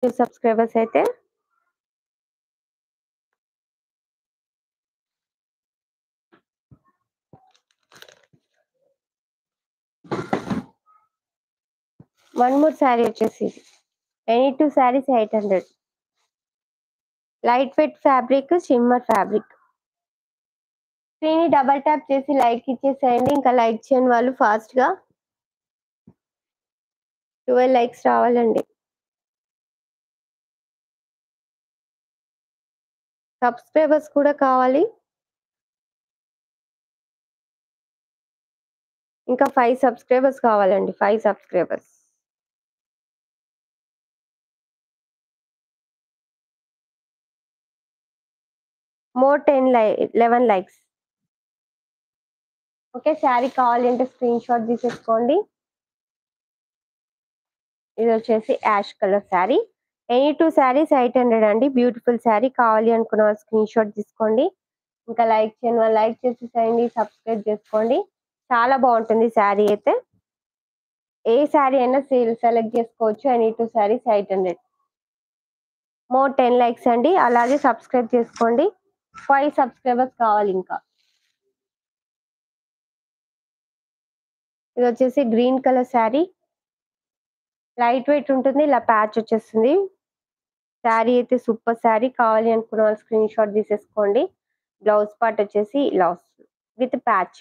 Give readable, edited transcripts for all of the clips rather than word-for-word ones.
Subscribers అయితే 1 more sari వచ్చేసి any 2 saris 800. Light weight fabric, shimmer fabric. Screen double tap చేసి like ఇచ్చేసేయండి. ఇంకా లైక్ చేయని వాళ్ళు ఫాస్ట్‌గా 12 లైక్స్ రావాలండి. సబ్స్క్రైబర్స్ కూడా కావాలి. ఇంకా 5 సబ్స్క్రైబర్స్ కావాలండి. 5 subscribers. More 11 likes. Okay. Sari కావాలి అంటే స్క్రీన్ షాట్ తీసేసుకోండి. ఇది వచ్చేసి ash colour sari. Any 2 saris 800 అండి. బ్యూటిఫుల్ శారీ. కావాలి అనుకున్న వాళ్ళు స్క్రీన్ షాట్ తీసుకోండి. ఇంకా లైక్ చేయని వాళ్ళు లైక్ చేసేసేయండి. సబ్స్క్రైబ్ చేసుకోండి. చాలా బాగుంటుంది శారీ అయితే. ఏ శారీ అయినా సెలెక్ట్ చేసుకోవచ్చు. ఎనీ 2 శారీస్ 800. మోర్ 10 లైక్స్ అండి. అలాగే సబ్స్క్రైబ్ చేసుకోండి. 5 సబ్స్క్రైబర్స్ కావాలి ఇంకా. ఇది వచ్చేసి green colour sari. Light weight ఉంటుంది. ఇలా ప్యాచ్ వచ్చేస్తుంది. శారీ అయితే సూపర్ శారీ. కావాలి అనుకున్న వాళ్ళు స్క్రీన్ షాట్ తీసేసుకోండి. బ్లౌజ్ పార్ట్ వచ్చేసి ఇలా వస్తుంది విత్ ప్యాచ్.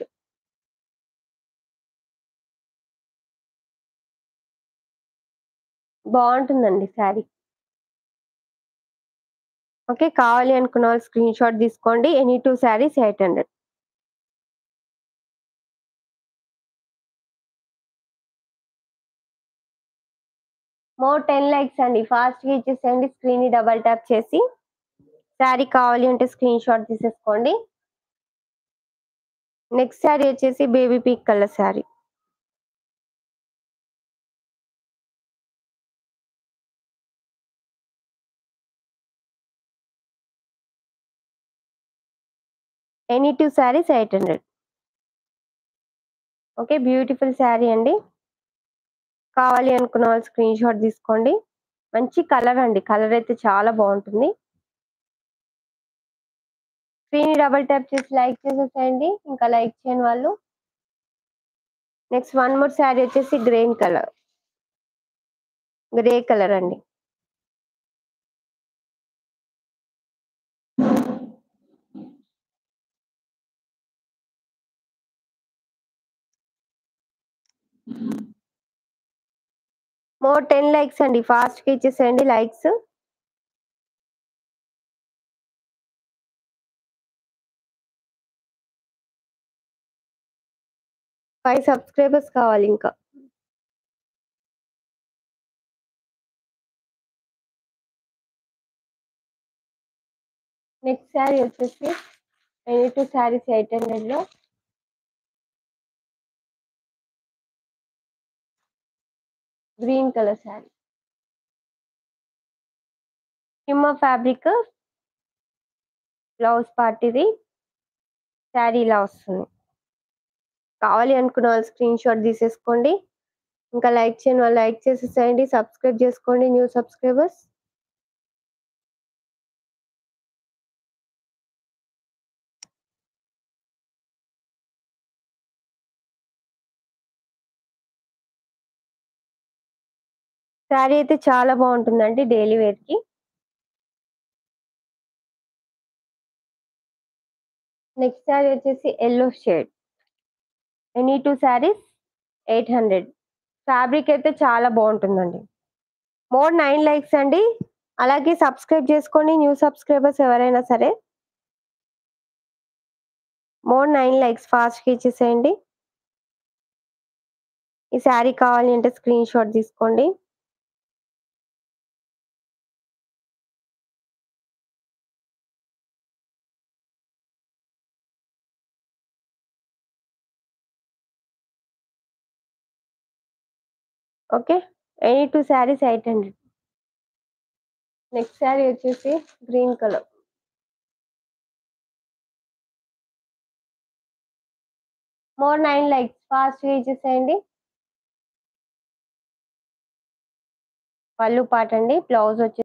బాగుంటుందండి శారీ. ఓకే. కావాలి అనుకున్న వాళ్ళు స్క్రీన్ షాట్ తీసుకోండి. ఎనీ 2 శారీస్ 800. మోర్ 10 లైక్స్ అండి. ఫాస్ట్‌గా ఇచ్చేసేయండి. స్క్రీన్‌ని డబుల్ ట్యాప్ చేసి. శారీ కావాలి అంటే స్క్రీన్ షాట్ తీసేసుకోండి. నెక్స్ట్ శారీ వచ్చేసి baby pink colour sari. Any 2 saris 800. Okay. Beautiful sari అండి. కావాలి అనుకున్న వాళ్ళు స్క్రీన్ షాట్ తీసుకోండి. మంచి కలర్ అండి. కలర్ అయితే చాలా బాగుంటుంది. స్క్రీన్‌ని డబుల్ ట్యాప్ చేసి లైక్ చేసేసేయండి. ఇంకా లైక్ చేయని వాళ్ళు. నెక్స్ట్ 1 మోర్ శారీ వచ్చేసి గ్రే కలర్ అండి. మోర్ 10 లైక్స్ అండి. ఫాస్ట్‌గా ఇచ్చేసేయండి లైక్స్. ఫైవ్ సబ్స్క్రైబర్స్ కావాలి ఇంకా. నెక్స్ట్ శారీ వచ్చేసి ఎనీ 2 శారీస్ 800లో green colour sari. Shimmer fabric. Blouse part ఇది. శారీ ఇలా వస్తుంది. కావాలి అనుకున్న వాళ్ళు స్క్రీన్ షాట్ తీసేసుకోండి. ఇంకా లైక్ చేయని వాళ్ళు లైక్ చేసేసేయండి. సబ్స్క్రైబ్ చేసుకోండి న్యూ సబ్స్క్రైబర్స్. శారీ అయితే చాలా బాగుంటుందండి డైలీ వేర్‌కి. నెక్స్ట్ శారీ వచ్చేసి yellow shade. Any 2 saris 800. Fabric అయితే చాలా బాగుంటుందండి. మోర్ 9 లైక్స్ అండి. అలాగే సబ్స్క్రైబ్ చేసుకోండి న్యూ సబ్స్క్రైబర్స్ ఎవరైనా సరే. మోర్ 9 లైక్స్ ఫాస్ట్‌గా ఇచ్చేసేయండి. ఈ శారీ కావాలి అంటే స్క్రీన్ షాట్ తీసుకోండి. Okay. Any 2 saris 800. Next sari వచ్చేసి గ్రీన్ కలర్. మోర్ 9 లైక్స్ ఫాస్ట్‌గా ఇచ్చేసేయండి. పళ్ళు పాట అండి. బ్లౌజ్ వచ్చేసి